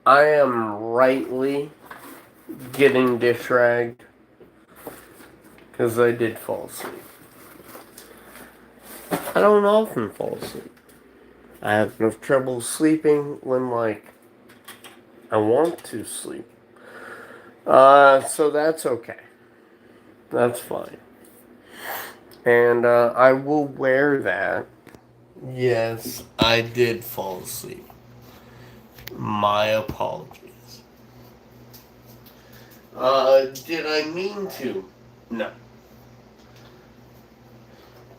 I am rightly getting dish ragged because I did fall asleep. I don't often fall asleep. I have no trouble sleeping when, I want to sleep. So that's okay. That's fine. And I will wear that. Yes, I did fall asleep. My apologies. Did I mean to? No.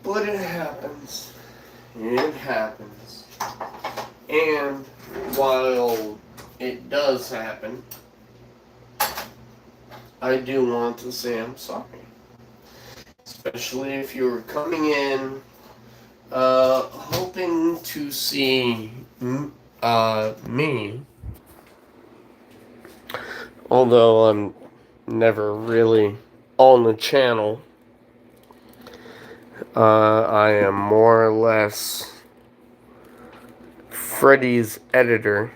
But it happens. It happens. And while it does happen, I do want to say I'm sorry. Especially if you're coming in hoping to see me, although I'm never really on the channel. I am more or less Freddy's editor.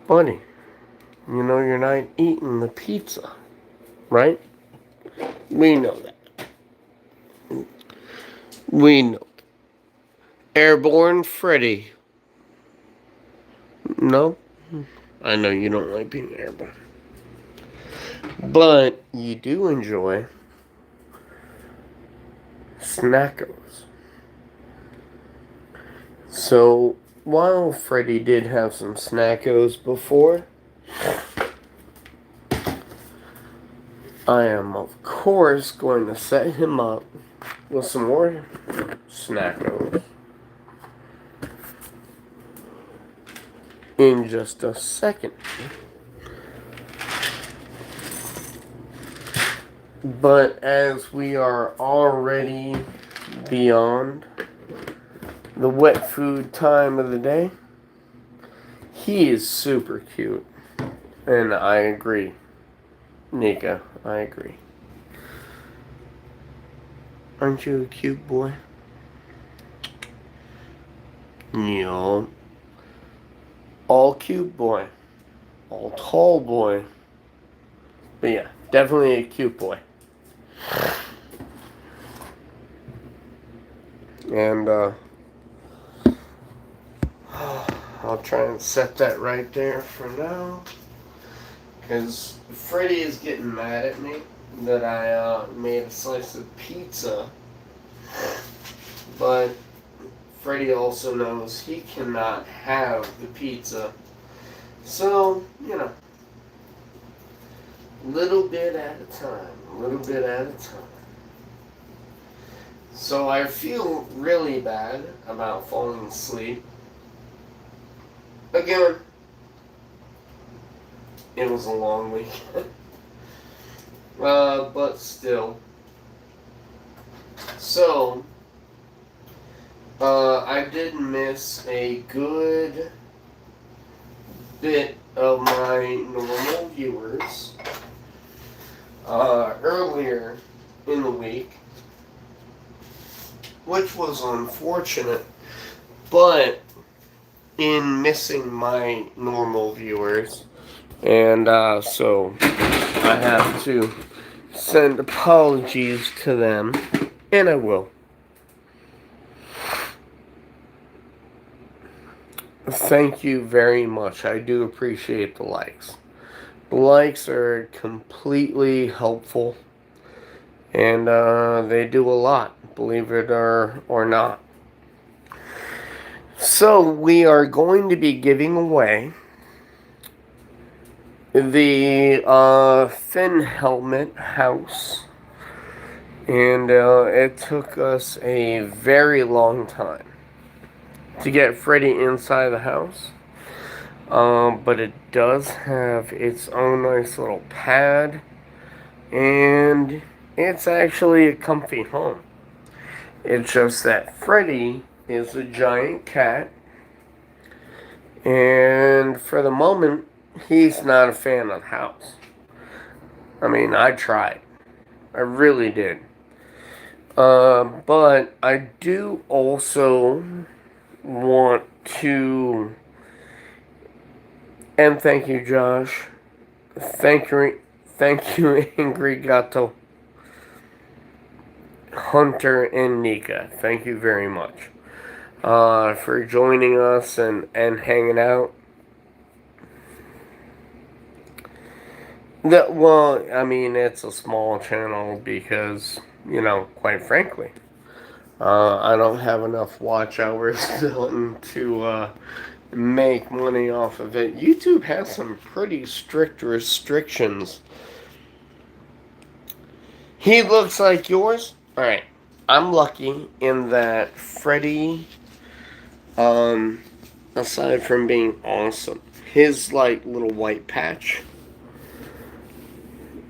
Buddy, you know you're not eating the pizza, right? We know that. We know. Airborne Freddy. No? I know you don't like being airborne. But you do enjoy snackos. So, while Freddy did have some snackos before, I am, of course, going to set him up with some more snackos in just a second. But as we are already beyond the wet food time of the day, he is super cute. And I agree. Nika, I agree. Aren't you a cute boy? Yeah. All cute boy. All tall boy. But yeah, definitely a cute boy. And I'll try and set that right there for now. Because Freddy is getting mad at me that I made a slice of pizza. But Freddy also knows he cannot have the pizza. So, little bit at a time. Little bit at a time. So I feel really bad about falling asleep. Again, it was a long weekend. But still. So, I did miss a good bit of my normal viewers earlier in the week, which was unfortunate, but in missing my normal viewers, and so I have to send apologies to them, and I will. Thank you very much. I do appreciate the likes. The likes are completely helpful, and they do a lot, believe it or not. So we are going to be giving away the Fin Helmet house, and it took us a very long time to get Freddy inside the house. But it does have its own nice little pad, and it's actually a comfy home. It's just that Freddy is a giant cat, and for the moment, he's not a fan of the house. I mean, I tried. I really did. But I do also want to And thank you, Josh. Thank you, Angry Gato, Hunter, and Nika. Thank you very much for joining us and hanging out. Well, I mean, it's a small channel because, quite frankly, I don't have enough watch hours to make money off of it. YouTube has some pretty strict restrictions. He looks like yours. All right, I'm lucky in that Freddie, um, aside from being awesome, his like little white patch.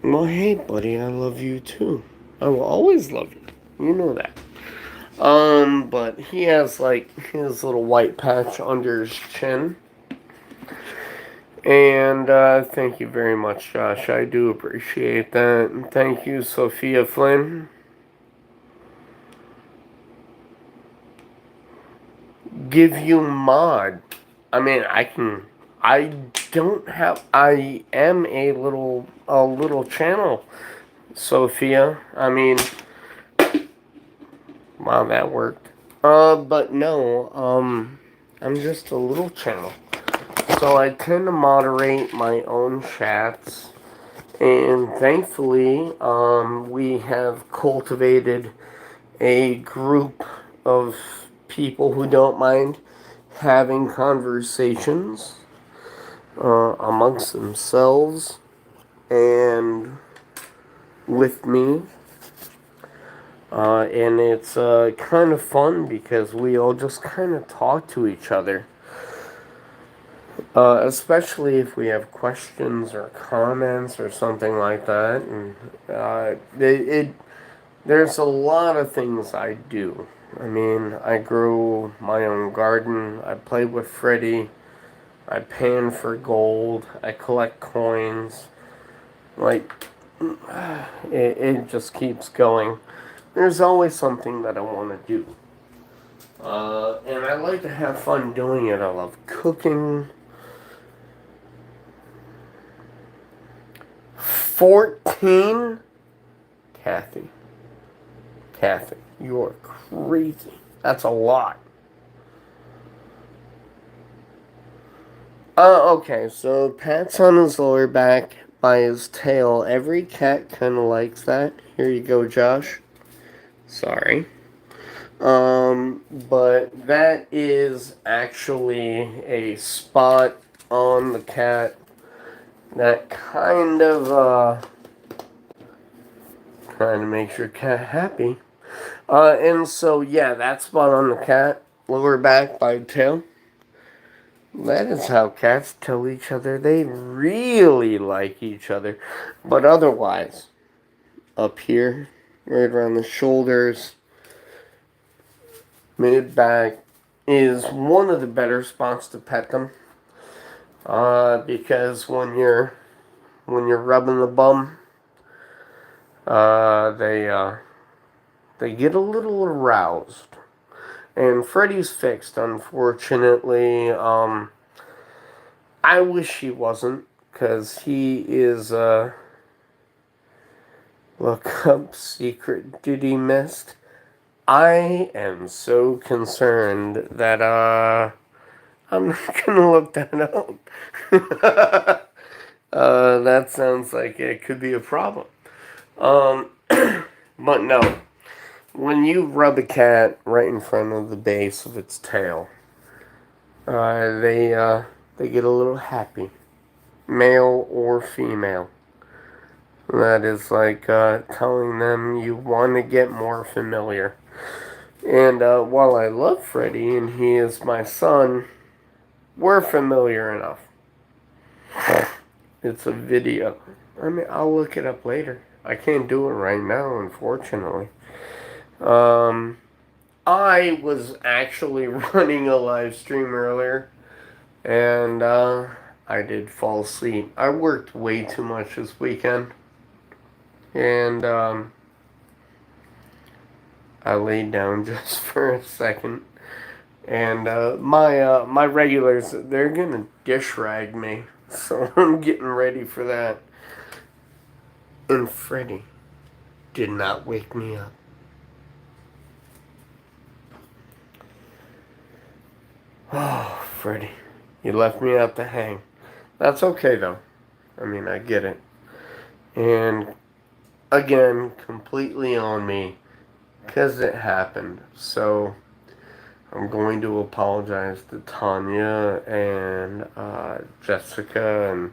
Well, hey, buddy, I love you too. I will always love you. You know that. But he has like his little white patch under his chin. And thank you very much, Josh. I do appreciate that. And thank you, Sophia Flynn. Give you mod. I mean, I can. I don't have. I am a little channel, Sophia. I mean, wow, that worked. But no. I'm just a little channel. So I tend to moderate my own chats, and thankfully, we have cultivated a group of people who don't mind having conversations amongst themselves and with me. And it's kind of fun because we all just kind of talk to each other. Especially if we have questions or comments or something like that. And there's a lot of things I do. I mean, I grow my own garden. I play with Freddy. I pan for gold. I collect coins. Like, it just keeps going. There's always something that I want to do. And I like to have fun doing it. I love cooking. 14? Kathy. Kathy, you are crazy. That's a lot. Okay, so pats on his lower back by his tail. Every cat kind of likes that. Here you go, Josh. Sorry. But that is actually a spot on the cat that kind of makes your cat happy. And so, yeah, that spot on the cat, lower back by tail, that is how cats tell each other they really like each other. But otherwise, up here, right around the shoulders, mid back, is one of the better spots to pet them. Because when you're rubbing the bum, they get a little aroused. And Freddy's fixed, unfortunately. I wish he wasn't, because he is, look up secret duty missed. I am so concerned that, I'm not gonna look that up. That sounds like it could be a problem. But no. When you rub a cat right in front of the base of its tail, they get a little happy, male or female. That is like telling them you want to get more familiar. And while I love Freddy and he is my son, we're familiar enough. It's a video. I mean, I'll look it up later. I can't do it right now, unfortunately. I was actually running a live stream earlier, and I did fall asleep. I worked way too much this weekend, and I laid down just for a second. And my regulars, they're gonna dish rag me, so I'm getting ready for that. And Freddy did not wake me up. Oh, Freddy, you left me out to hang. That's okay though. I mean, I get it. And again, completely on me, because it happened. So I'm going to apologize to Tanya and Jessica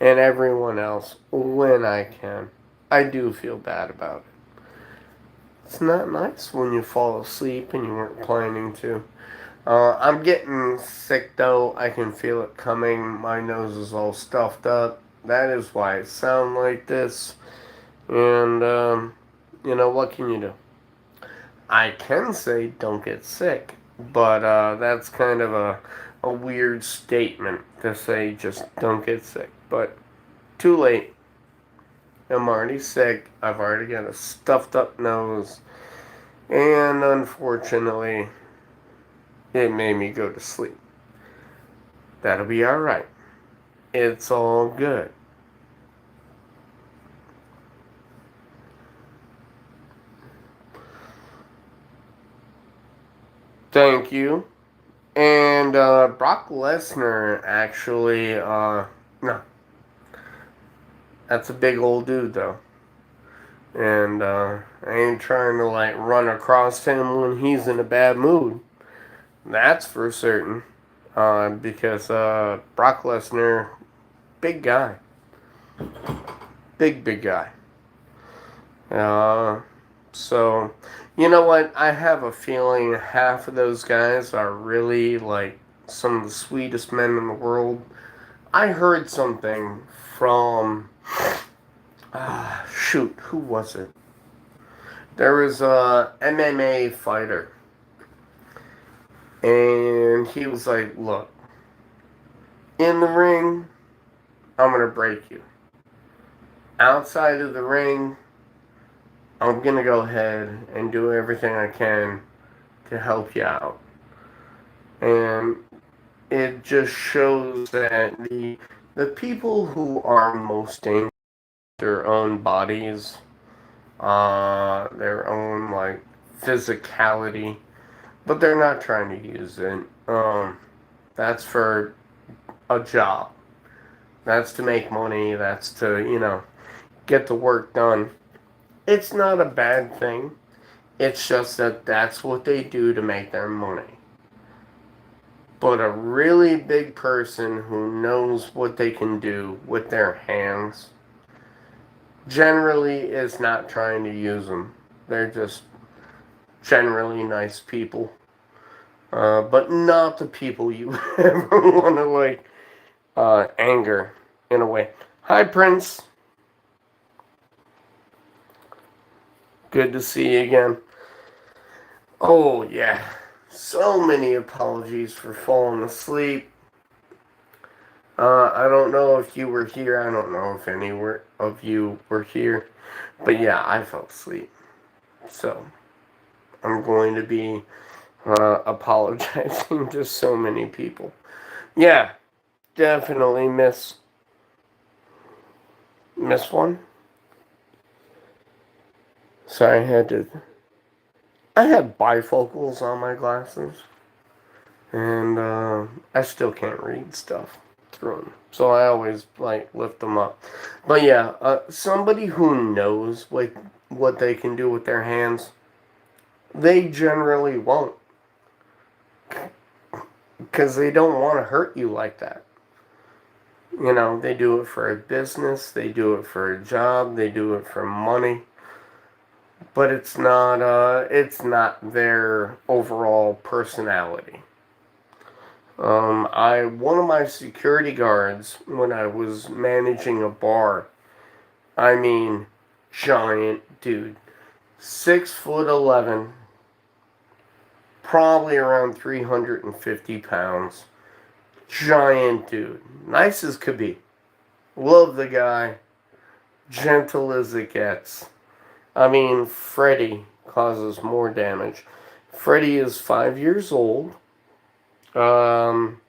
and everyone else when I can. I do feel bad about it. It's not nice when you fall asleep and you weren't planning to. I'm getting sick though. I can feel it coming. My nose is all stuffed up. That is why I sound like this. And, what can you do? I can say don't get sick, but that's kind of a weird statement to say just don't get sick. But too late. I'm already sick. I've already got a stuffed up nose. And unfortunately, it made me go to sleep. That'll be alright. It's all good. Thank you. And Brock Lesnar actually, no, that's a big old dude though. And I ain't trying to like run across him when he's in a bad mood. That's for certain. Because Brock Lesnar, big guy. Big guy. Uh, so, you know what? I have a feeling half of those guys are really like some of the sweetest men in the world. I heard something from, shoot, who was it? There was a MMA fighter, and he was like, "Look, in the ring, I'm gonna break you. Outside of the ring, I'm gonna go ahead and do everything I can to help you out." And it just shows that the people who are most dangerous their own bodies, their own like physicality, but they're not trying to use it. That's for a job. That's to make money. That's to get the work done. It's not a bad thing. It's just that that's what they do to make their money. But a really big person who knows what they can do with their hands generally is not trying to use them. They're just generally nice people. But not the people you ever want to like anger in a way. Hi, Prince. Good to see you again. Oh, yeah. So many apologies for falling asleep. I don't know if you were here. I don't know if any of you were here. But yeah, I fell asleep. So I'm going to be apologizing to so many people. Yeah, definitely miss one. Sorry, I had bifocals on my glasses, and I still can't read stuff through them. So I always like lift them up. But yeah, somebody who knows what they can do with their hands, they generally won't, because they don't want to hurt you like that. They do it for a business, they do it for a job, they do it for money, but it's not their overall personality. One of my security guards when I was managing a bar, I mean, giant dude, 6'11", probably around 350 pounds, giant dude, nice as could be, love the guy, gentle as it gets. I mean, Freddy causes more damage. Freddy is 5 years old. Um,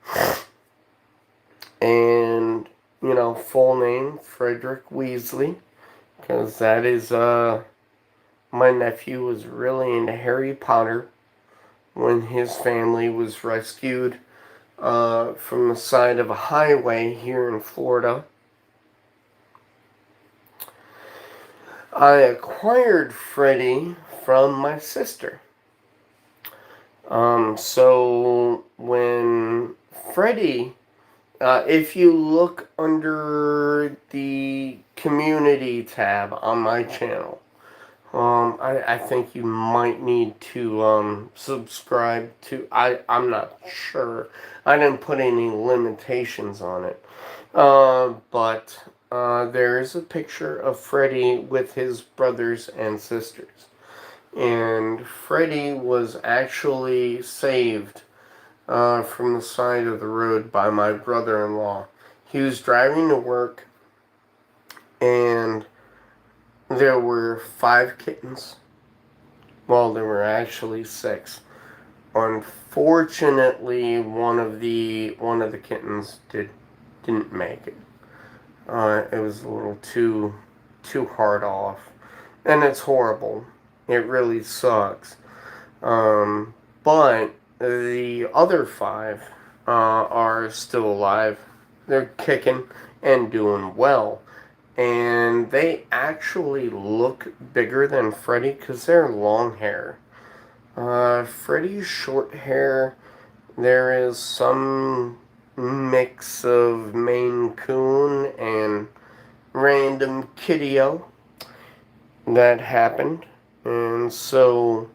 and, full name, Frederick Weasley, because that is, my nephew was really into Harry Potter when his family was rescued from the side of a highway here in Florida. I acquired Freddie from my sister. So when Freddie, if you look under the community tab on my channel, I think you might need to subscribe to. I'm not sure. I didn't put any limitations on it. But there is a picture of Freddie with his brothers and sisters. And Freddie was actually saved from the side of the road by my brother in law. He was driving to work, and there were 5 kittens. Well, there were actually 6. Unfortunately, one of the kittens didn't make it. It was a little too hard off, and it's horrible. It really sucks. But the other 5 are still alive. They're kicking and doing well. And they actually look bigger than Freddy because they're long hair. Freddy's short hair, there is some mix of Maine Coon and random Kittio that happened. And so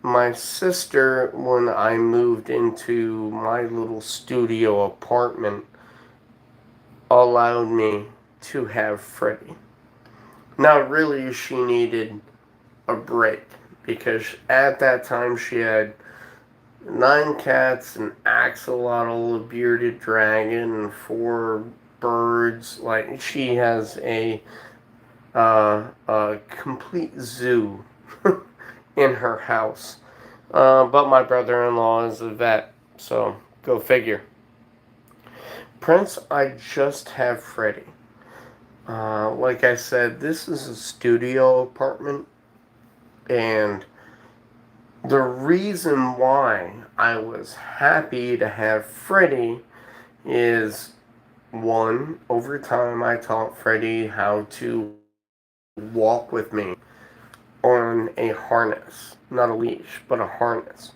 my sister, when I moved into my little studio apartment, allowed me to have Freddie. Now, really, she needed a break because at that time she had 9 cats, an axolotl, a bearded dragon, and 4 birds. Like, she has a complete zoo in her house. But my brother-in-law is a vet, so go figure. Prince, I just have Freddie. Like I said, this is a studio apartment, and the reason why I was happy to have Freddie is, one, over time I taught Freddie how to walk with me on a harness. Not a leash, but a harness.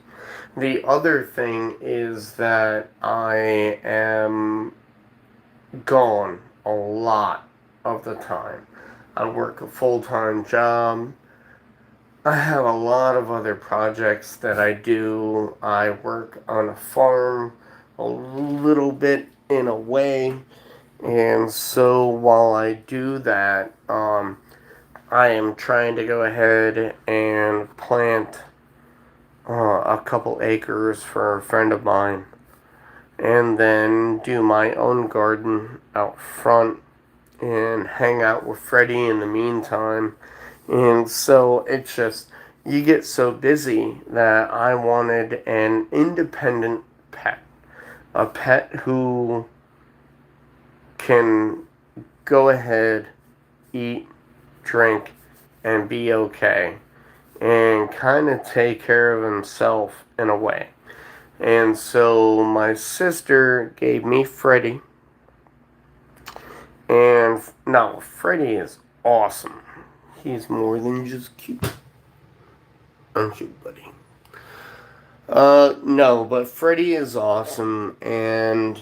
The other thing is that I am gone a lot of the time. I work a full-time job. I have a lot of other projects that I do. I work on a farm a little bit in a way. And so while I do that, I am trying to go ahead and plant a couple acres for a friend of mine, and then do my own garden out front and hang out with Freddie in the meantime. And so it's just, you get so busy that I wanted an independent pet. A pet who can go ahead, eat, drink, and be okay. And kind of take care of himself in a way. And so my sister gave me Freddie. And now Freddie is awesome. He's more than just cute. Aren't you, buddy? No, but Freddie is awesome. And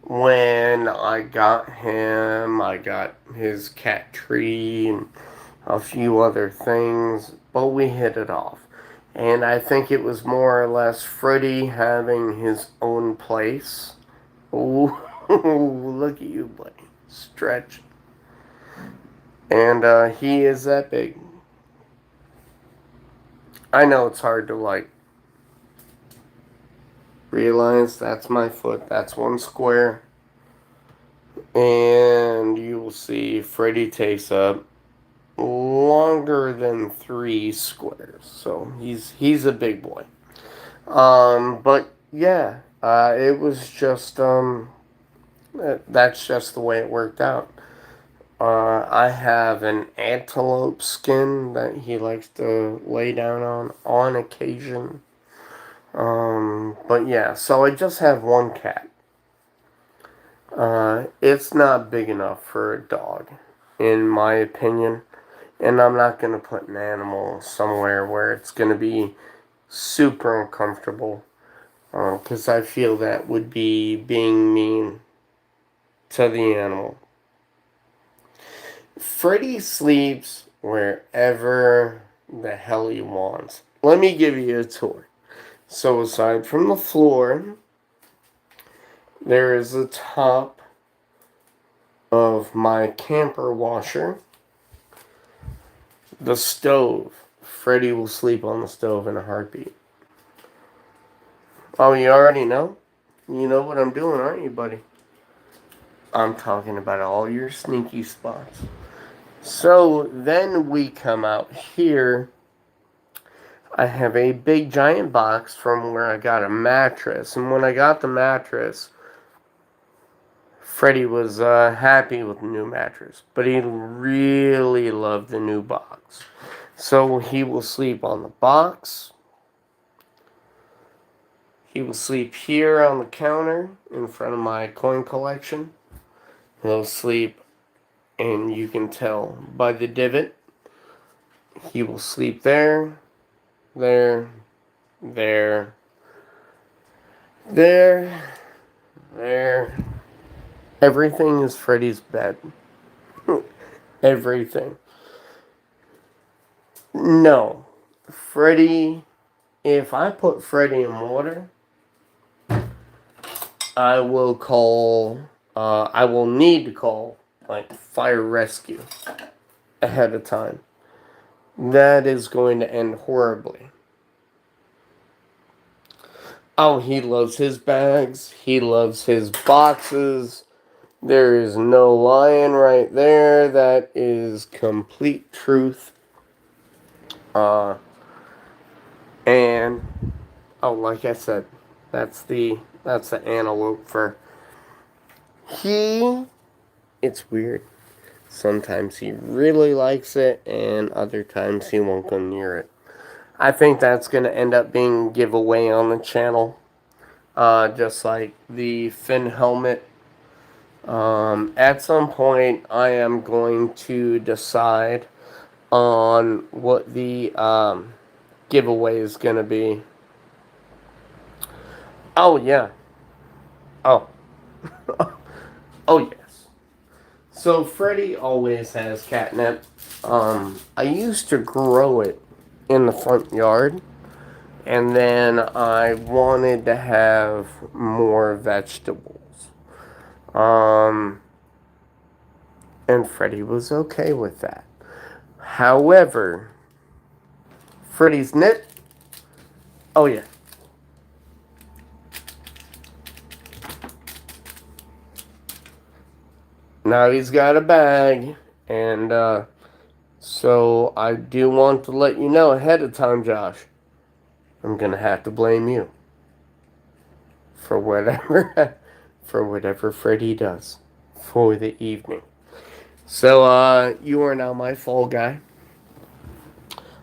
when I got him, I got his cat tree and a few other things, but we hit it off. And I think it was more or less Freddie having his own place. Ooh, look at you, buddy. Stretch. And he is that big. I know it's hard to, realize that's my foot. That's 1 square. And you will see Freddie takes up longer than 3 squares. So he's a big boy. But Yeah, it was just, that's just the way it worked out. I have an antelope skin that he likes to lay down on occasion. But yeah, so I just have one cat. It's not big enough for a dog, in my opinion. And I'm not going to put an animal somewhere where it's going to be super uncomfortable. Because I feel that would be being mean to the animal. Freddy sleeps wherever the hell he wants. Let me give you a tour. So, aside from the floor, there is a top of my camper washer. The stove. Freddy will sleep on the stove in a heartbeat. Oh, you already know? You know what I'm doing, aren't you, buddy? I'm talking about all your sneaky spots. So then we come out here. I have a big giant box from where I got a mattress. And when I got the mattress, Freddie was happy with the new mattress. But he really loved the new box. So he will sleep on the box. He will sleep here on the counter in front of my coin collection. He'll sleep, and you can tell by the divot, he will sleep there, there, there, there, there. Everything is Freddy's bed. Everything. No. Freddy, if I put Freddy in water, I will I will need to call, like, fire rescue ahead of time. That is going to end horribly. Oh, he loves his bags. He loves his boxes. There is no lying right there. That is complete truth. And oh, like I said, that's the antelope fur. It's weird. Sometimes he really likes it, and other times he won't go near it. I think that's going to end up being a giveaway on the channel. Just like the fin helmet. At some point, I am going to decide on what the giveaway is going to be. Oh, yeah. Oh. Oh, yes. So, Freddy always has catnip. I used to grow it in the front yard. And then I wanted to have more vegetables. And Freddy was okay with that. However, Freddy's nip. Oh, yeah. Now he's got a bag. And so I do want to let you know ahead of time, Josh. I'm going to have to blame you for whatever for whatever Freddy does for the evening. So you are now my fall guy.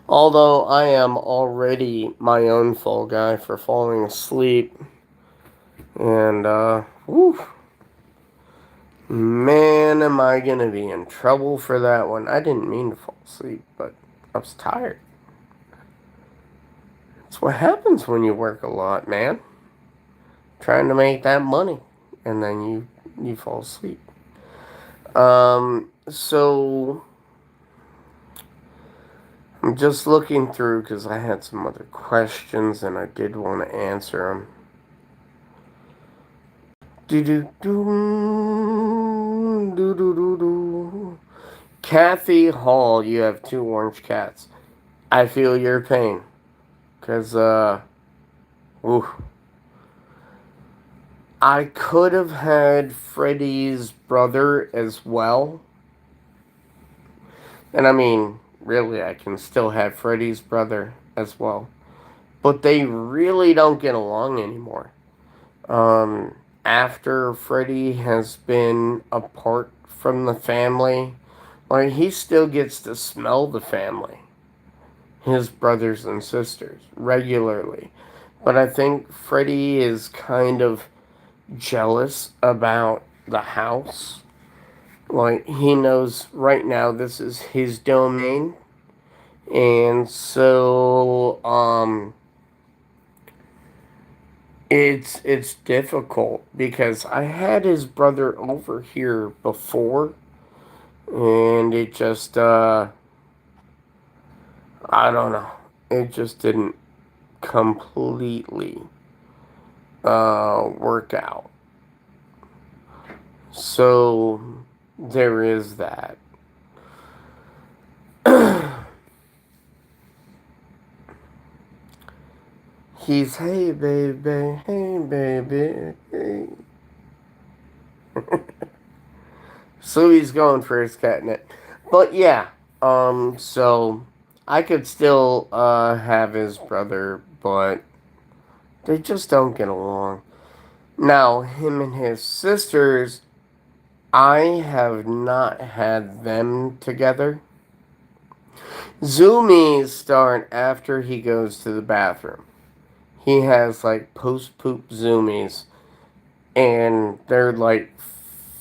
Although I am already my own fall guy for falling asleep. And whew, man, am I gonna be in trouble for that one. I didn't mean to fall asleep, but I was tired. It's what happens when you work a lot, man. Trying to make that money, and then you fall asleep. So I'm just looking through because I had some other questions and I did want to answer them. Do do do do do do do. Kathy Hall, you have 2 orange cats. I feel your pain, cause ooh. I could have had Freddy's brother as well. And I mean, really, I can still have Freddy's brother as well. But they really don't get along anymore. Um, After Freddy has been apart from the family, like he still gets to smell the family, his brothers and sisters, regularly. But I think Freddy is kind of jealous about the house. Like he knows right now this is his domain. And so it's difficult because I had his brother over here before and it just I don't know. It just didn't completely work out. So there is that. He's hey baby, hey. So he's going for his catnip. But yeah, so I could still have his brother, but they just don't get along. Now, him and his sisters, I have not had them together. Zoomies start after he goes to the bathroom. He has like post poop zoomies, and they're like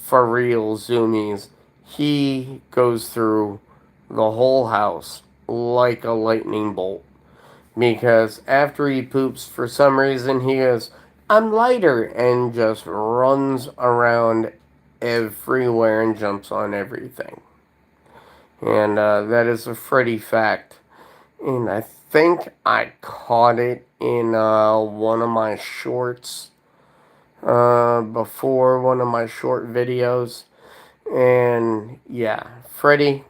for real zoomies. He goes through the whole house like a lightning bolt because after he poops, for some reason, he goes, I'm lighter, and just runs around everywhere and jumps on everything. And that is a Freddy fact. And I think I caught it in one of my shorts before one of my short videos. And yeah, Freddy,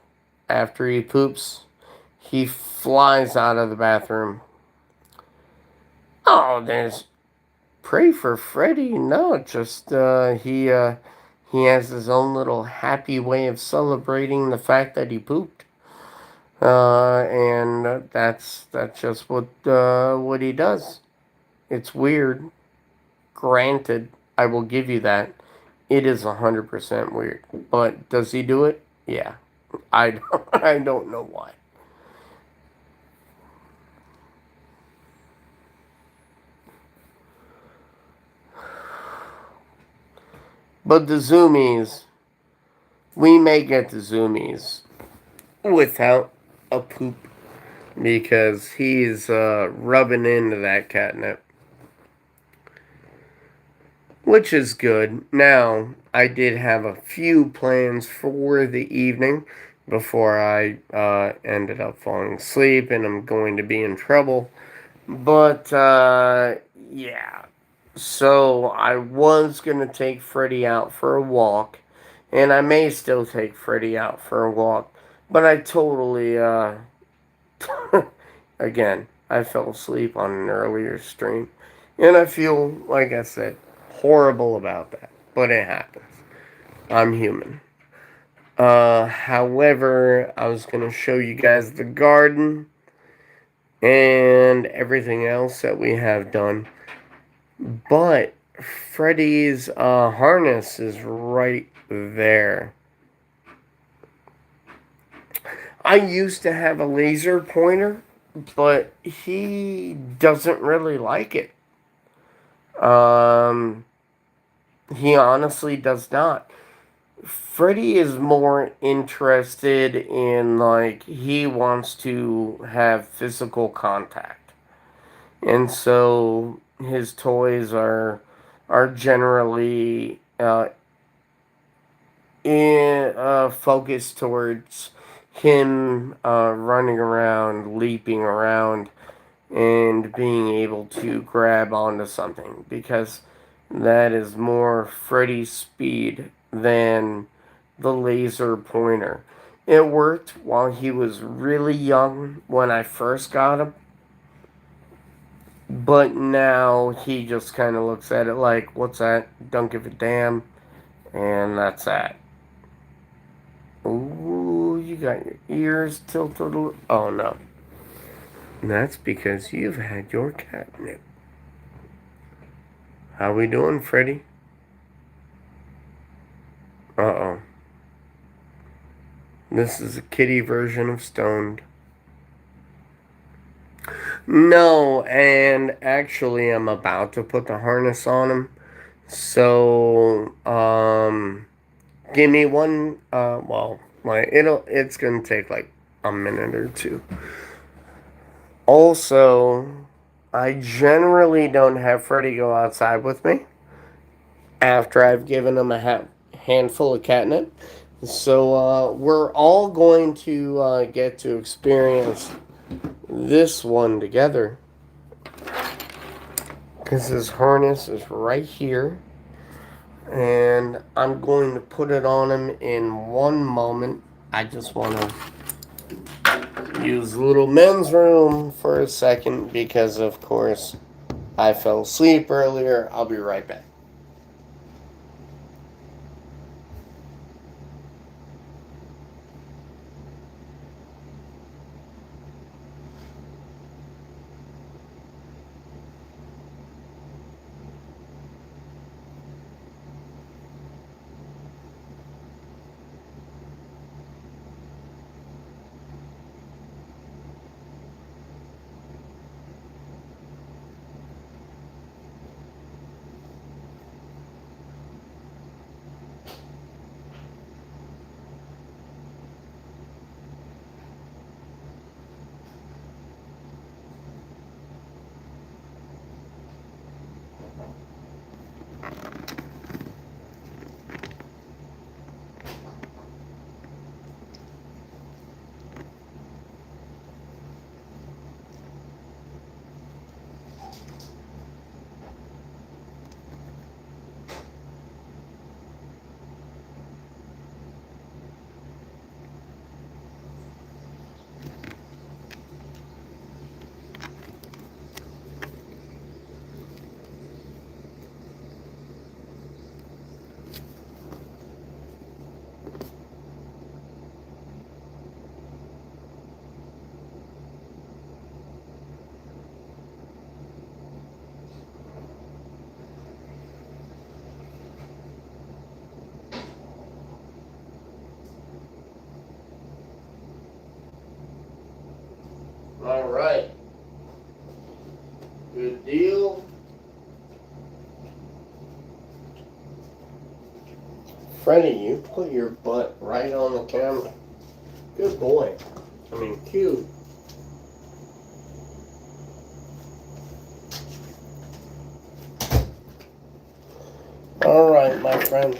after he poops, he flies out of the bathroom. Oh, there's pray for Freddy. No, just he has his own little happy way of celebrating the fact that he pooped. And that's just what he does. It's weird. Granted, I will give you that. It is 100% weird. But does he do it? Yeah. I don't know why. But the zoomies, we may get the zoomies without a poop because he's rubbing into that catnip, which is good. Now, I did have a few plans for the evening before I ended up falling asleep and I'm going to be in trouble. But, yeah. So, I was going to take Freddy out for a walk, and I may still take Freddy out for a walk, but I totally, again, I fell asleep on an earlier stream, and I feel, like I said, horrible about that, but it happens. I'm human. However, I was going to show you guys the garden and everything else that we have done. But Freddy's harness is right there. I used to have a laser pointer, but he doesn't really like it. He honestly does not. Freddy is more interested in, like, he wants to have physical contact. And so his toys are generally focused towards him running around, leaping around, and being able to grab onto something, because that is more Freddy's speed than the laser pointer. It worked while he was really young when I first got him, but now he just kind of looks at it like, what's that? Don't give a damn. And that's that. Ooh, you got your ears tilted. Oh no. That's because you've had your catnip. How we doing, Freddy? Uh-oh. This is a kitty version of stoned. No, and actually I'm about to put the harness on him. So, give me one, it's gonna take like a minute or two. Also, I generally don't have Freddy go outside with me after I've given him a handful of catnip. So, we're all going to get to experience this one together. Because his harness is right here. And I'm going to put it on him in one moment. I just want to use little men's room for a second because, of course, I fell asleep earlier. I'll be right back. All right. Good deal. Freddy, you put your butt right on the camera. Good boy. I mean, cute. All right, my friend.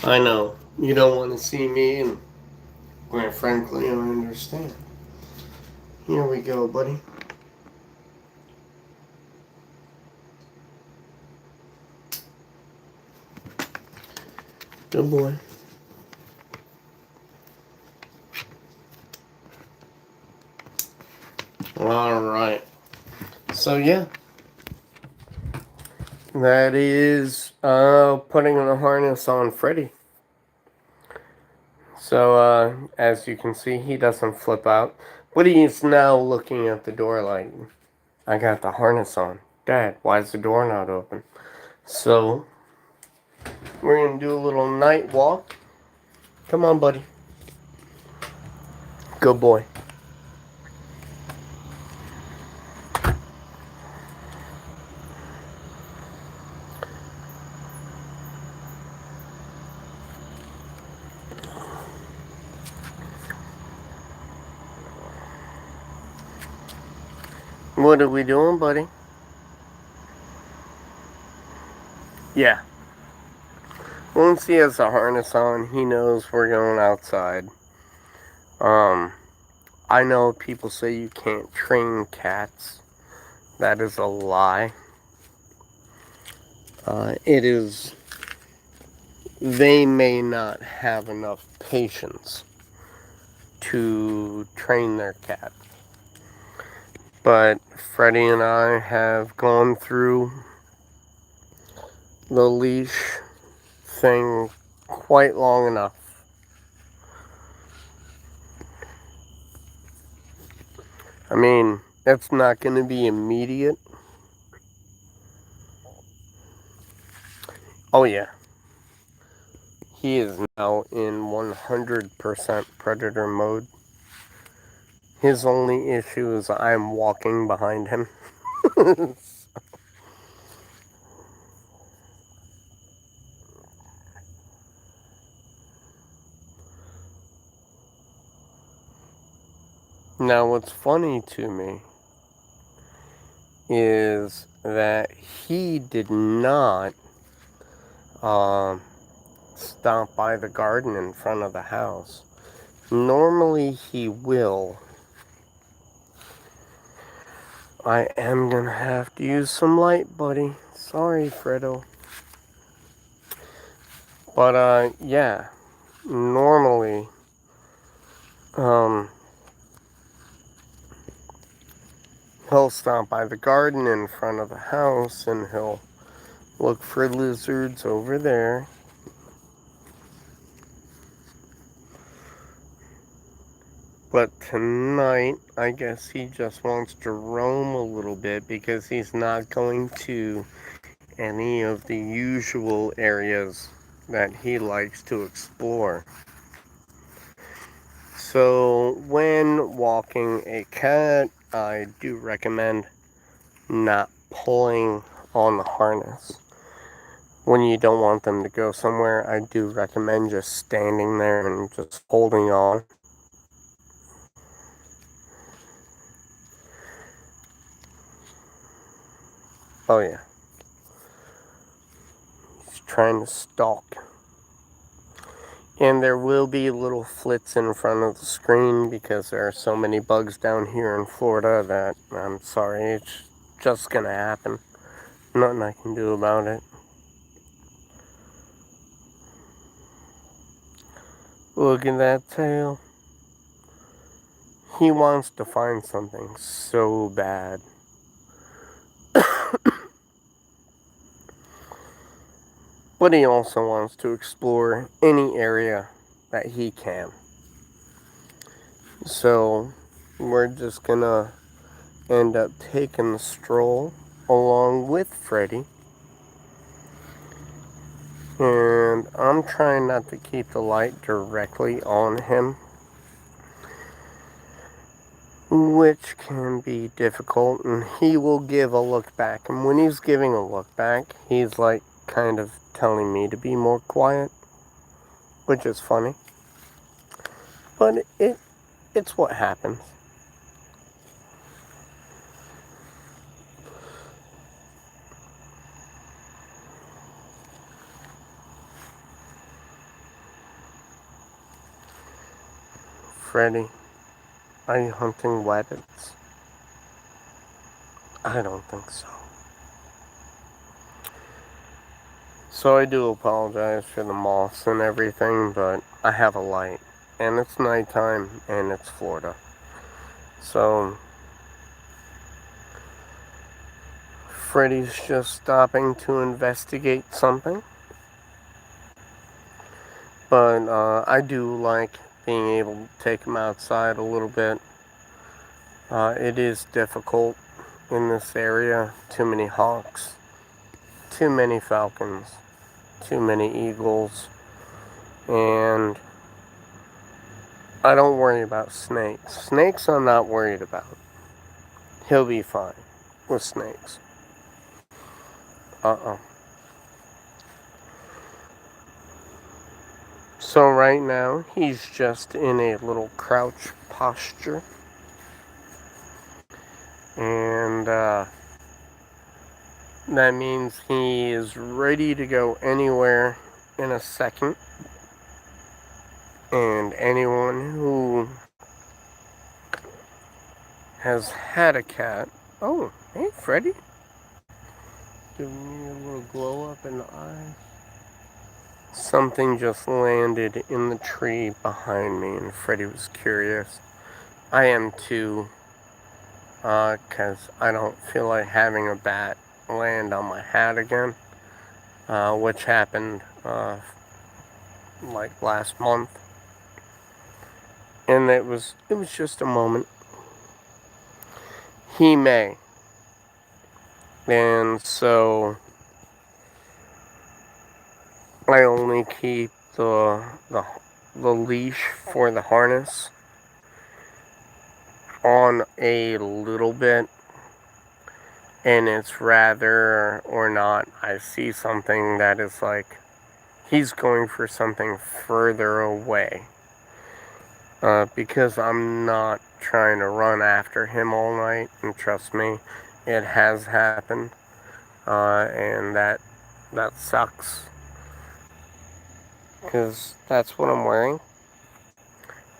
I know you don't want to see me, and quite frankly, I understand. Here we go, buddy. Good boy. All right. So yeah, that is putting the harness on Freddy. So as you can see, he doesn't flip out, but he's now looking at the door like, I got the harness on. Dad, why is the door not open? So we're gonna do a little night walk. Come on, buddy. Good boy. What are we doing, buddy? Yeah. Once he has the harness on, he knows we're going outside. I know people say you can't train cats. That is a lie. It is. They may not have enough patience to train their cat. But Freddie and I have gone through the leash thing quite long enough. I mean, it's not going to be immediate. Oh, yeah. He is now in 100% predator mode. His only issue is I'm walking behind him. Now, what's funny to me is that he did not um, stop by the garden in front of the house. Normally he will. I am gonna have to use some light, buddy. Sorry, Fredo. But, yeah. Normally, um, he'll stop by the garden in front of the house and he'll look for lizards over there. But tonight, I guess he just wants to roam a little bit because he's not going to any of the usual areas that he likes to explore. So, when walking a cat, I do recommend not pulling on the harness. When you don't want them to go somewhere, I do recommend just standing there and just holding on. Oh, yeah. He's trying to stalk. And there will be little flits in front of the screen because there are so many bugs down here in Florida that I'm sorry, it's just gonna happen. Nothing I can do about it. Look at that tail. He wants to find something so bad. But he also wants to explore any area that he can. So we're just gonna end up taking the stroll along with Freddy. And I'm trying not to keep the light directly on him, which can be difficult, and he will give a look back. And when he's giving a look back, he's like kind of telling me to be more quiet, which is funny. But it's what happens. Freddy, are you hunting rabbits? I don't think so. So I do apologize for the moths and everything, but I have a light. And it's nighttime, and it's Florida. So Freddy's just stopping to investigate something. But I do like being able to take him outside a little bit. It is difficult in this area. Too many hawks, too many falcons, too many eagles, and I don't worry about snakes. Snakes I'm not worried about. He'll be fine with snakes. So right now, he's just in a little crouch posture. And that means he is ready to go anywhere in a second. And anyone who has had a cat... Oh, hey, Freddy. Giving me a little glow up in the eye. Something just landed in the tree behind me, and Freddy was curious. I am too, because I don't feel like having a bat land on my hat again, which happened like last month. And it was just a moment. he may. And so I only keep the leash for the harness on a little bit, and it's rather or not I see something that is like he's going for something further away, because I'm not trying to run after him all night, and trust me, it has happened, and that sucks, because that's what I'm wearing.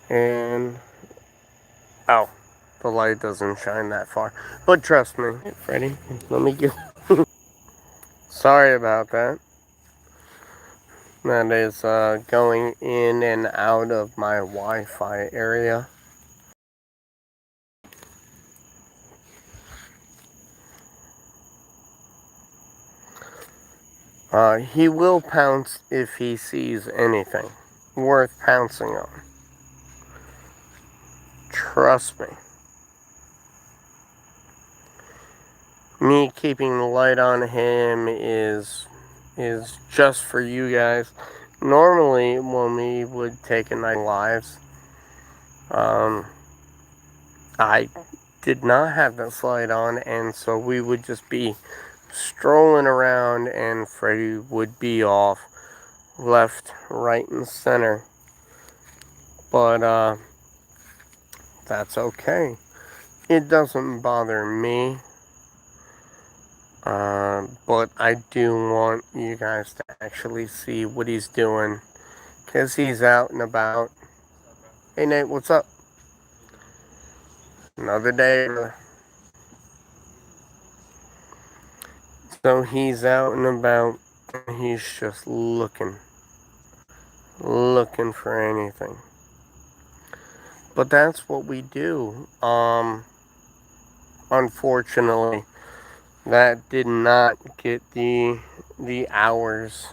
And oh, the light doesn't shine that far. But trust me, Freddy, let me get. Sorry about that. That is going in and out of my Wi-Fi area. He will pounce if he sees anything worth pouncing on. Trust me. Me keeping the light on him is just for you guys. Normally, when we would take a night lives, I did not have this light on, and so we would just be strolling around, and Freddy would be off, left, right, and center. But that's okay. It doesn't bother me. But I do want you guys to actually see what he's doing, because he's out and about. Hey Nate, what's up? Another day. So he's out and about, and he's just looking for anything. But that's what we do. Unfortunately, that did not get the hours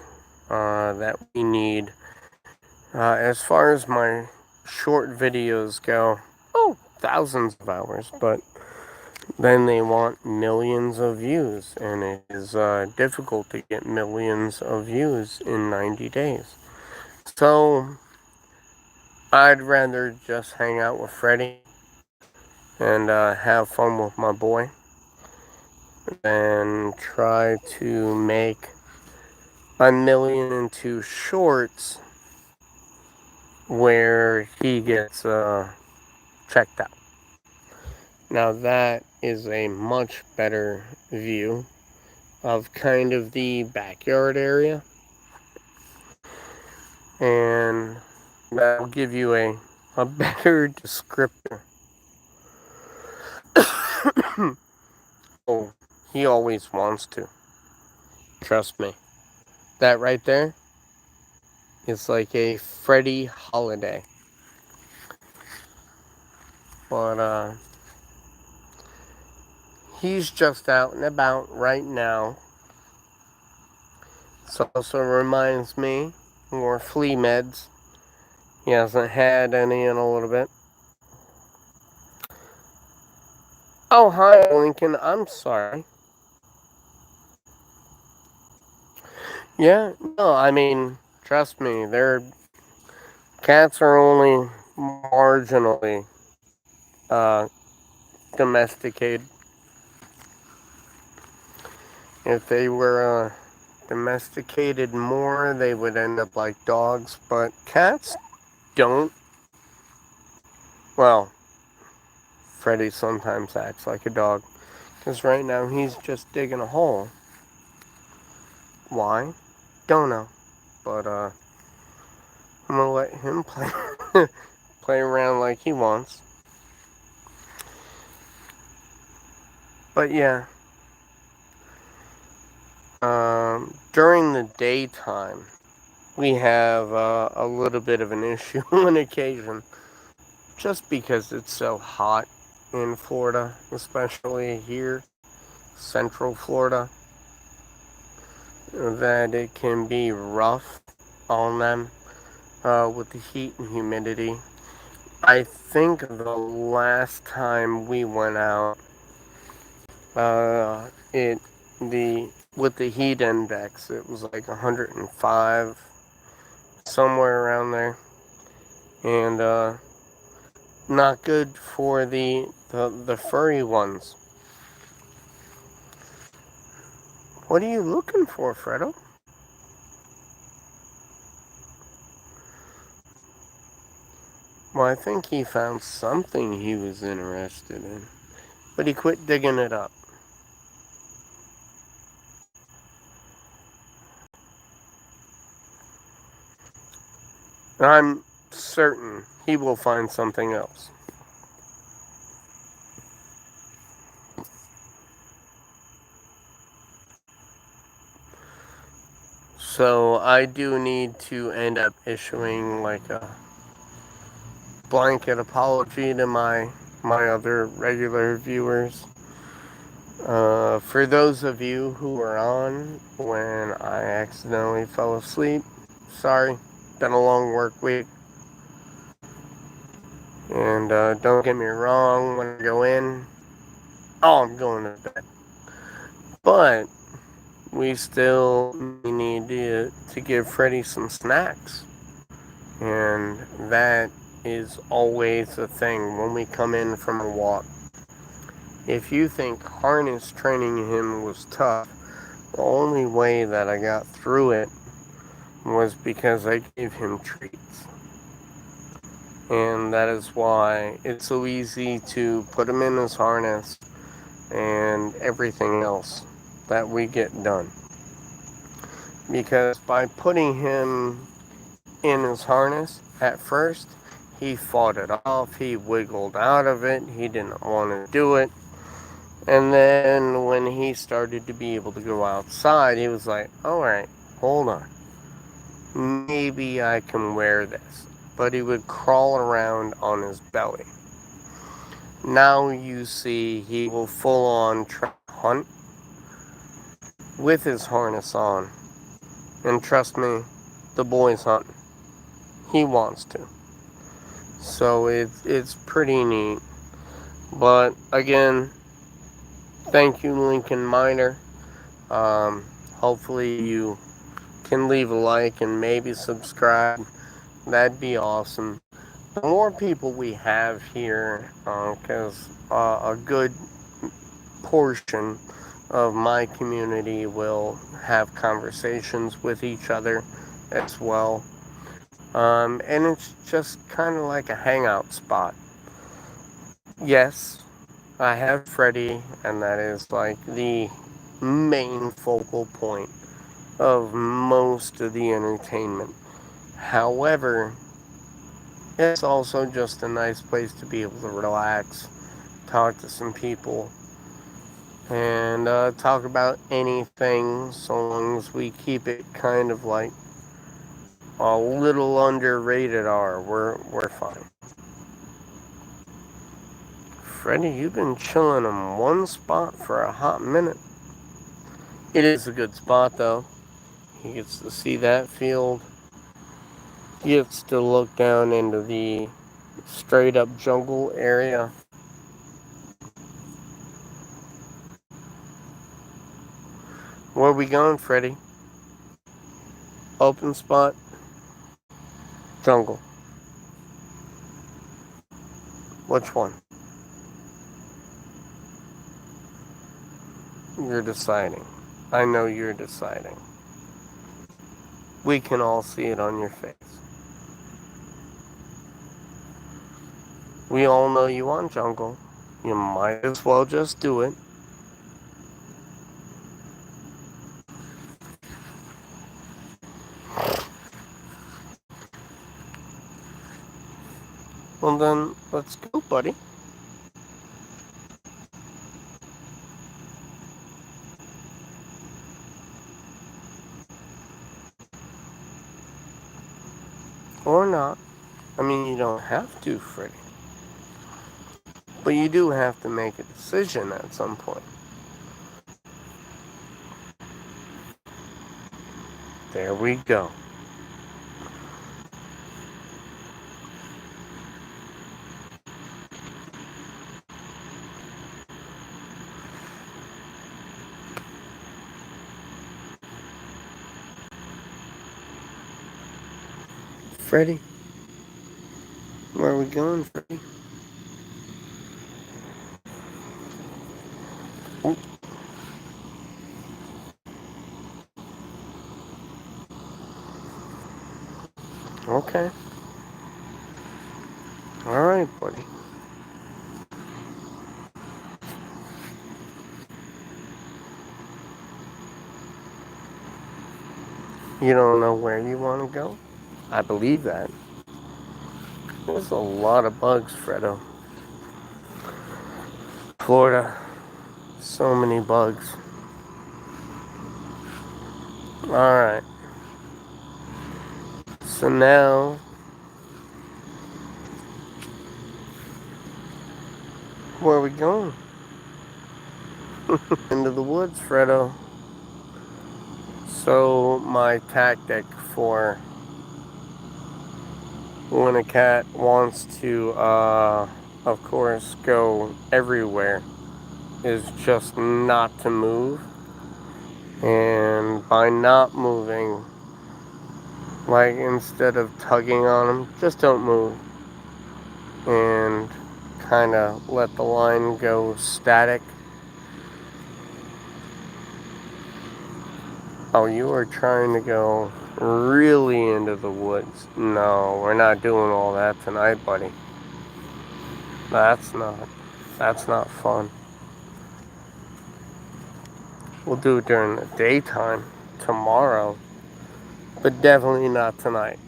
that we need. As far as my short videos go, thousands of hours, but then they want millions of views, and it is difficult to get millions of views in 90 days. So I'd rather just hang out with Freddy and have fun with my boy than try to make 1,000,000 into shorts where he gets checked out. Now that is a much better view of kind of the backyard area, and that'll give you a better descriptor. Oh, he always wants to. Trust me. That right there is like a Freddy holiday. But he's just out and about right now. This also reminds me, more flea meds. He hasn't had any in a little bit. Oh, hi, Lincoln. I'm sorry. Yeah, no, I mean, trust me, cats are only marginally domesticated. If they were domesticated more, they would end up like dogs, but cats don't. Well, Freddy sometimes acts like a dog, because right now he's just digging a hole. Why? Don't know. But I'm gonna let him play play around like he wants. But yeah, during the daytime, we have a little bit of an issue on occasion, just because it's so hot in Florida, especially here, Central Florida, that it can be rough on them with the heat and humidity. I think the last time we went out, It the with the heat index, it was like 105, somewhere around there, and not good for the furry ones. What are you looking for, Fredo? Well, I think he found something he was interested in, but he quit digging it up. I'm certain he will find something else. So I do need to end up issuing like a blanket apology to my other regular viewers. For those of you who were on when I accidentally fell asleep, sorry. Been a long work week. And don't get me wrong, when I go in, oh, I'm going to bed. But we still need to give Freddy some snacks. And that is always a thing when we come in from a walk. If you think harness training him was tough, the only way that I got through it was because I gave him treats. And that is why it's so easy to put him in his harness and everything else that we get done. Because by putting him in his harness at first, he fought it off, he wiggled out of it, he didn't want to do it. And then when he started to be able to go outside, he was like, alright, hold on. Maybe I can wear this. But he would crawl around on his belly. Now you see he will full on try to hunt with his harness on. And trust me, the boy's hunting. He wants to. So it's pretty neat. But again, thank you, Lincoln Miner. Hopefully you can leave a like and maybe subscribe. That'd be awesome. The more people we have here, because a good portion of my community will have conversations with each other as well. And it's just kind of like a hangout spot. Yes, I have Freddy, and that is like the main focal point of most of the entertainment. However, it's also just a nice place to be able to relax, talk to some people, and talk about anything so long as we keep it kind of like a little under rated R. We're fine. Freddy, you've been chilling in one spot for a hot minute. It is a good spot though. He gets to see that field. He gets to look down into the straight up jungle area. Where are we going, Freddy? Open spot? Jungle. Which one? You're deciding. I know you're deciding. We can all see it on your face. We all know you want jungle. You might as well just do it. Well then, let's go, buddy. Or not. I mean, you don't have to, Freddy. But you do have to make a decision at some point. There we go. Freddy, where are we going, Freddy? Ooh, okay. Alright, buddy. You don't know where you want to go? I believe that. There's a lot of bugs, Fredo. Florida, so many bugs. Alright. So now, where are we going? Into the woods, Fredo. So, my tactic for when a cat wants to, of course, go everywhere is just not to move. And by not moving, like instead of tugging on them, just don't move. And kind of let the line go static. Oh, you are trying to go really into the woods. No, we're not doing all that tonight, buddy. That's not, that's not fun. We'll do it during the daytime tomorrow, but definitely not tonight.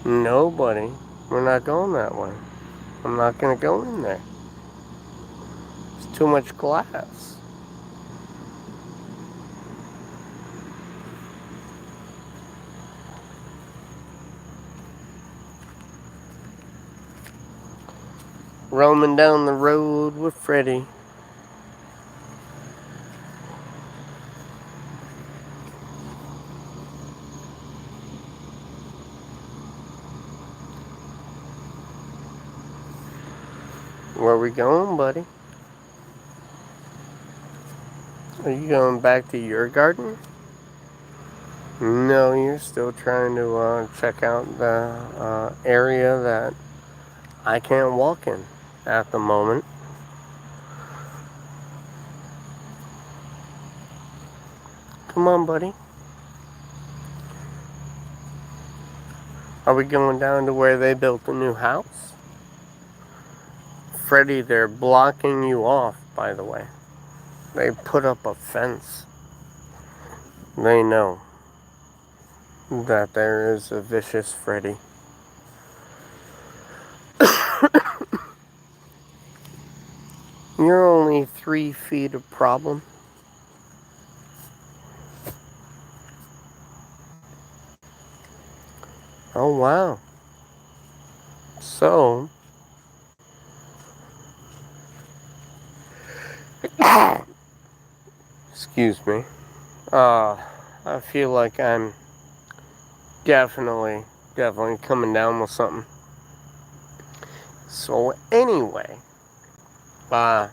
No, buddy, we're not going that way. I'm not gonna go in there. It's too much glass. Roaming down the road with Freddy. Where we going, buddy? Are you going back to your garden? No, you're still trying to check out the area that I can't walk in at the moment. Come on, buddy. Are we going down to where they built a new house? Freddy, they're blocking you off, by the way. They put up a fence. They know that there is a vicious Freddy. You're only 3 feet of problem. Oh, wow. So, excuse me. I feel like I'm definitely coming down with something. So, anyway, uh,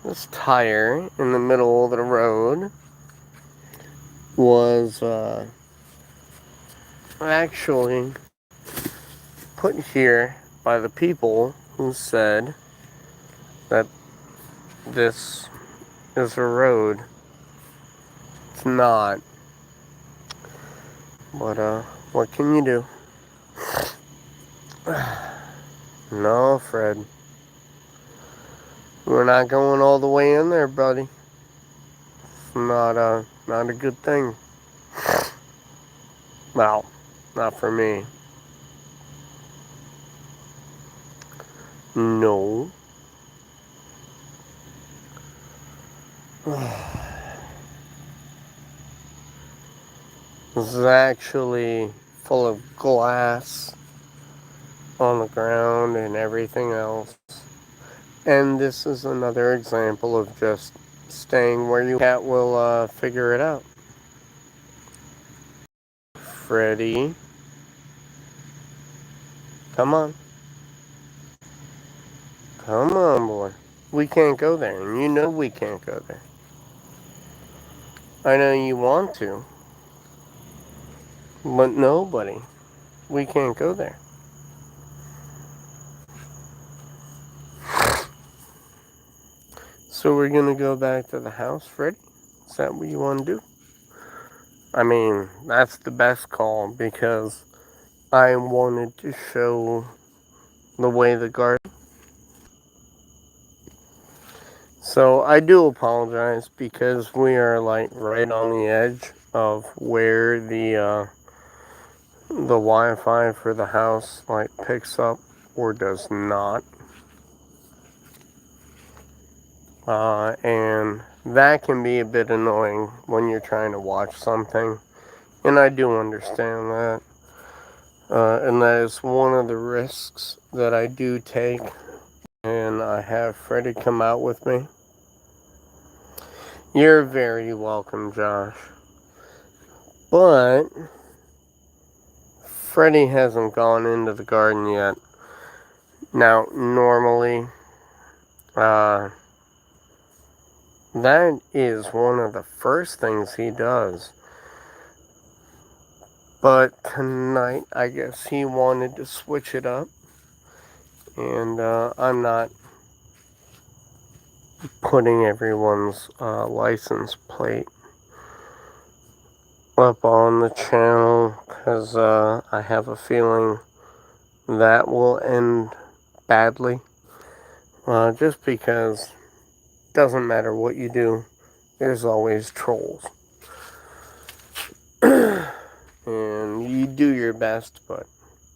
this tire in the middle of the road was, actually put here by the people who said that this is a road. It's not. But, what can you do? No, Fred. We're not going all the way in there, buddy. It's not a good thing. Well, not for me. No. This is actually full of glass on the ground and everything else. And this is another example of just staying where you cat will figure it out. Freddy, come on. Come on, boy. We can't go there, and you know we can't go there. I know you want to. But nobody. We can't go there. So we're gonna go back to the house, Freddy? Is that what you want to do? I mean, that's the best call because I wanted to show the way the garden. So I do apologize because we are like right on the edge of where the Wi-Fi for the house like picks up or does not. And that can be a bit annoying when you're trying to watch something. And I do understand that. And that is one of the risks that I do take. And I have Freddie come out with me. You're very welcome, Josh. But Freddie hasn't gone into the garden yet. Now, normally, that is one of the first things he does. But tonight, I guess he wanted to switch it up. And I'm not putting everyone's license plate up on the channel because I have a feeling that will end badly. Just because it doesn't matter what you do, there's always trolls. And you do your best, but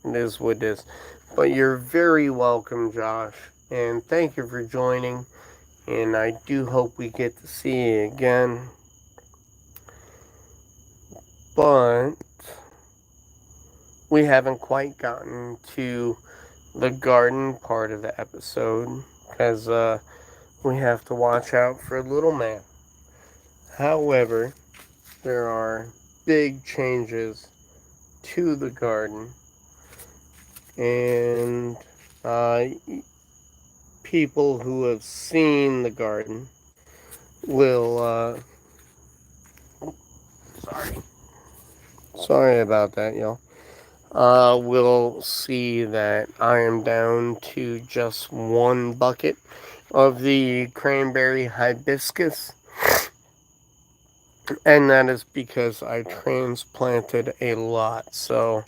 it is what it is. But you're very welcome, Josh. And thank you for joining. And I do hope we get to see you again. But we haven't quite gotten to the garden part of the episode because we have to watch out for little man. However, there are big changes to the garden, and people who have seen the garden will sorry about that, y'all. Will see that I am down to just one bucket of the cranberry hibiscus, and that is because I transplanted a lot. So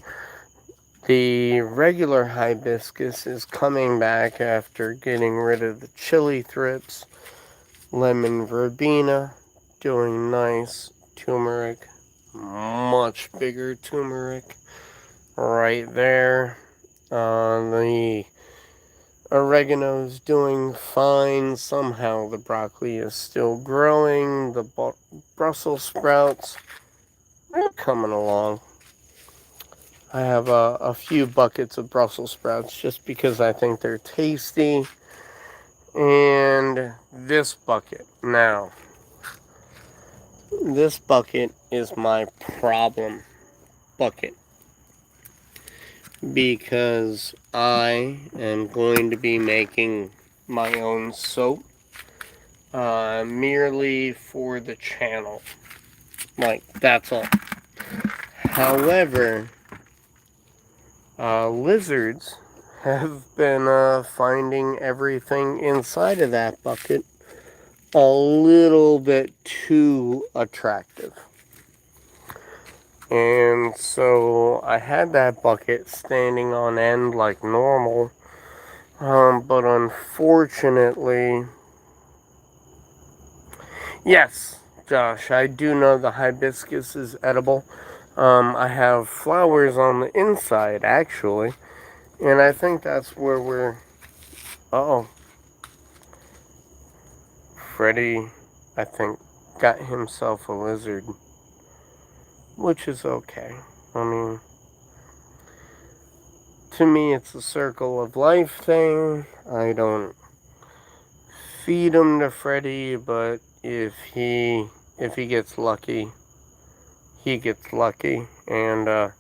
the regular hibiscus is coming back after getting rid of the chili thrips, lemon verbena, doing nice, turmeric, much bigger turmeric right there. The oregano's doing fine. Somehow the broccoli is still growing. The Brussels sprouts are coming along. I have a few buckets of Brussels sprouts just because I think they're tasty. And this bucket. Now, this bucket is my problem bucket because I am going to be making my own soap merely for the channel. Like, that's all. However, lizards have been finding everything inside of that bucket a little bit too attractive. And so I had that bucket standing on end like normal. But unfortunately, yes, Josh, I do know the hibiscus is edible. I have flowers on the inside, actually. And I think that's where we're... Uh-oh. Freddy, I think, got himself a lizard. Which is okay. I mean, to me, it's a circle of life thing. I don't feed him to Freddy, but if he gets lucky, he gets lucky. And,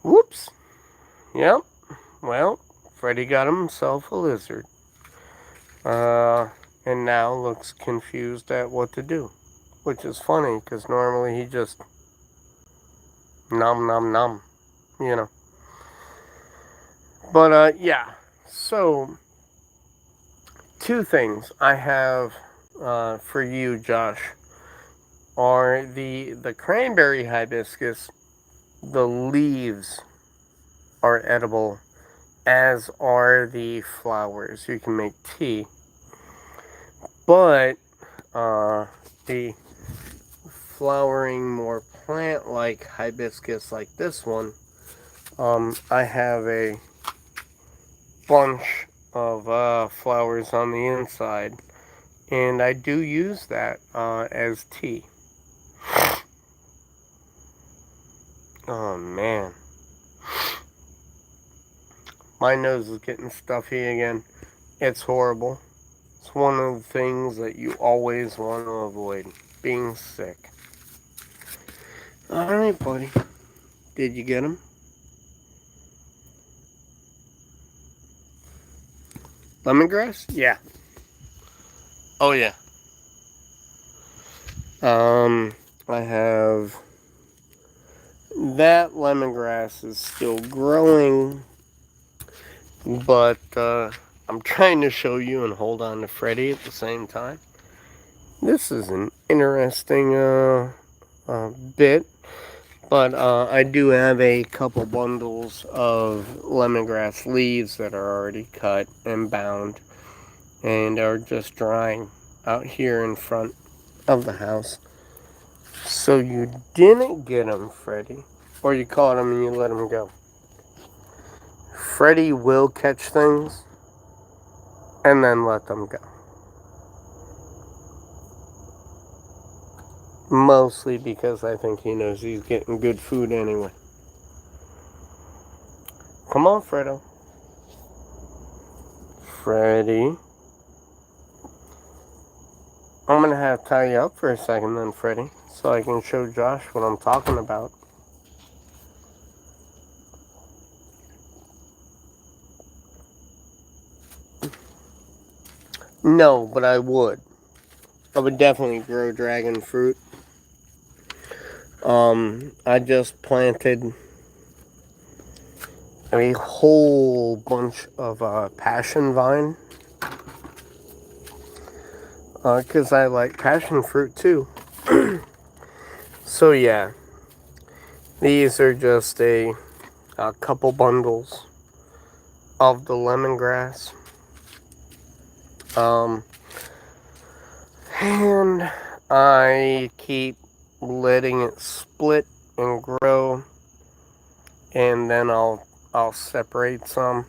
whoops. Yep. Well, Freddy got himself a lizard. And now looks confused at what to do. Which is funny, because normally he just Nom nom nom. You know. But yeah. So two things I have for you, Josh, are the cranberry hibiscus. The leaves are edible, as are the flowers. You can make tea, but the flowering, more plant-like hibiscus like this one, I have a bunch of flowers on the inside, and I do use that as tea. Oh man, my nose is getting stuffy again. It's horrible. It's one of the things that you always want to avoid, being sick. Alright, buddy. Did you get him? Lemongrass? Yeah. Oh, yeah. I have... That lemongrass is still growing, but I'm trying to show you and hold on to Freddy at the same time. This is an interesting bit, but I do have a couple bundles of lemongrass leaves that are already cut and bound and are just drying out here in front of the house. So you didn't get them, Freddy, or you caught them and you let them go. Freddy will catch things and then let them go. Mostly because I think he knows he's getting good food anyway. Come on, Fredo. Freddy. I'm going to have to tie you up for a second then, Freddy, so I can show Josh what I'm talking about. No, but I would. I would definitely grow dragon fruit. I just planted a whole bunch of passion vine. Because I like passion fruit too. So yeah, these are just a couple bundles of the lemongrass. And I keep letting it split and grow, and then I'll separate some.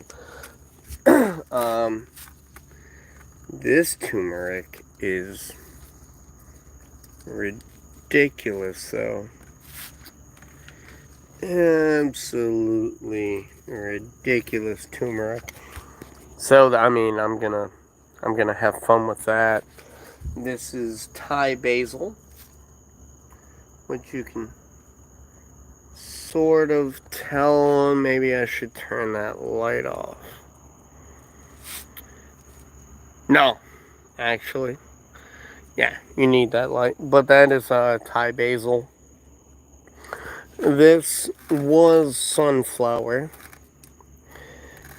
This turmeric is ridiculous, though. Absolutely ridiculous turmeric. So I mean, I'm gonna have fun with that. This is Thai basil, which you can sort of tell. Maybe I should turn that light off. No, actually, yeah, you need that light. But that is Thai basil. This was sunflower,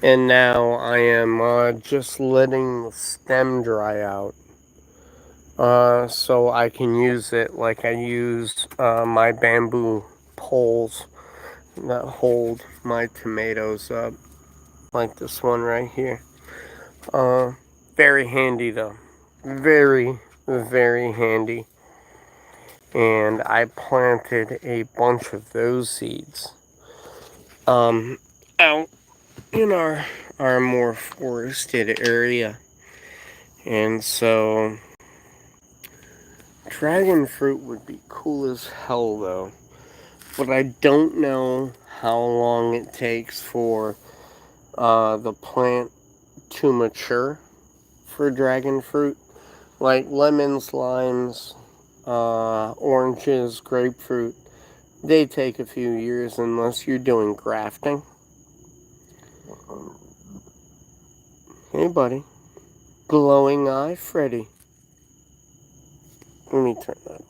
and now I am just letting the stem dry out. So I can use it like I use my bamboo poles that hold my tomatoes up, like this one right here. Very handy though, very, very handy. And I planted a bunch of those seeds out in our more forested area. And so dragon fruit would be cool as hell though, but I don't know how long it takes for the plant to mature for dragon fruit. Like lemons, limes, oranges, grapefruit, they take a few years unless you're doing grafting. Hey buddy. Glowing eye Freddy. Let me turn that off.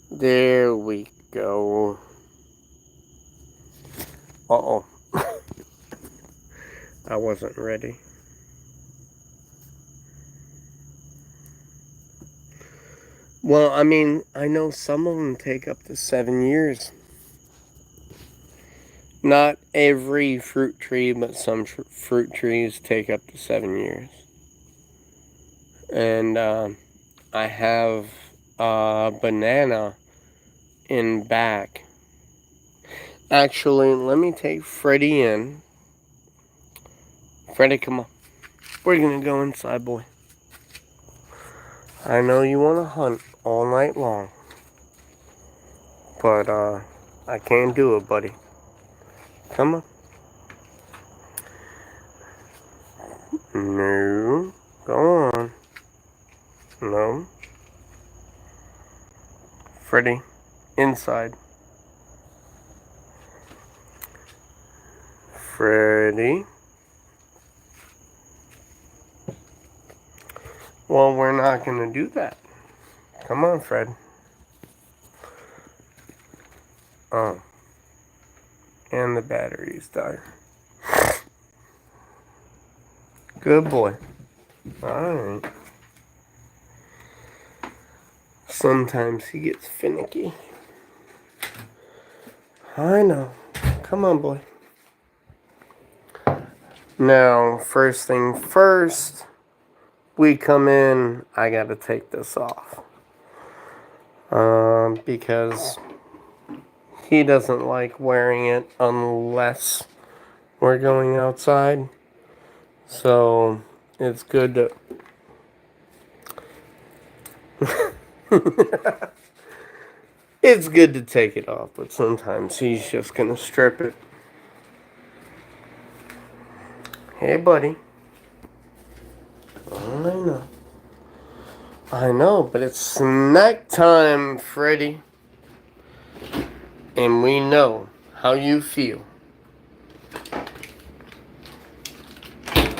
There we go. Uh-oh. I wasn't ready. Well, I mean, I know some of them take up to 7 years. Not every fruit tree, but some fruit trees take up to 7 years. And I have a banana in back. Actually, let me take Freddy in. Freddy, come on. We're gonna go inside, boy. I know you want to hunt all night long. But, I can't do it, buddy. Come on. No. Go on. No. Freddy, inside. Freddy. Well, we're not gonna do that. Come on, Fred. Oh. And the batteries died. Good boy. Alright. Sometimes he gets finicky. I know. Come on, boy. Now, first thing first, we come in, I gotta take this off. Because he doesn't like wearing it unless we're going outside. So, it's good to... It's good to take it off, but sometimes he's just gonna strip it. Hey, buddy. Oh, I know, but it's snack time, Freddy. And we know how you feel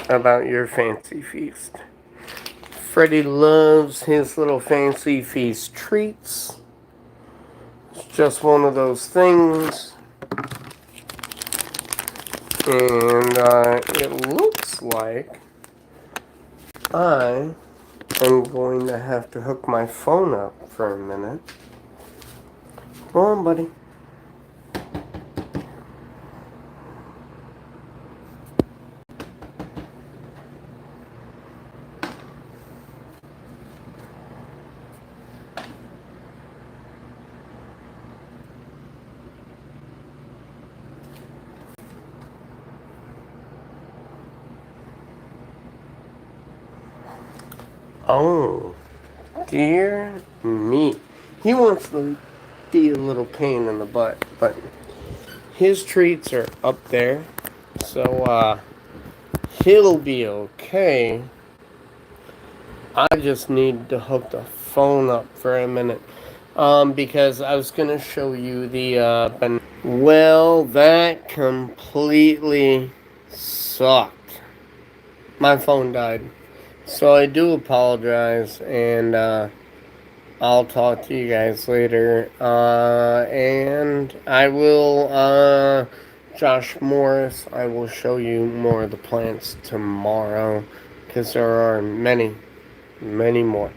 about your fancy feast. Freddy loves his little fancy feast treats. It's just one of those things. And it looks like I am going to have to hook my phone up for a minute. Go on, buddy. Oh, dear me. He wants to be a little pain in the butt, but his treats are up there, so he'll be okay. I just need to hook the phone up for a minute, because I was gonna show you the well, that completely sucked. My phone died, so I do apologize, and I'll talk to you guys later. And I will, Josh Morris, I will show you more of the plants tomorrow, because there are many, many more.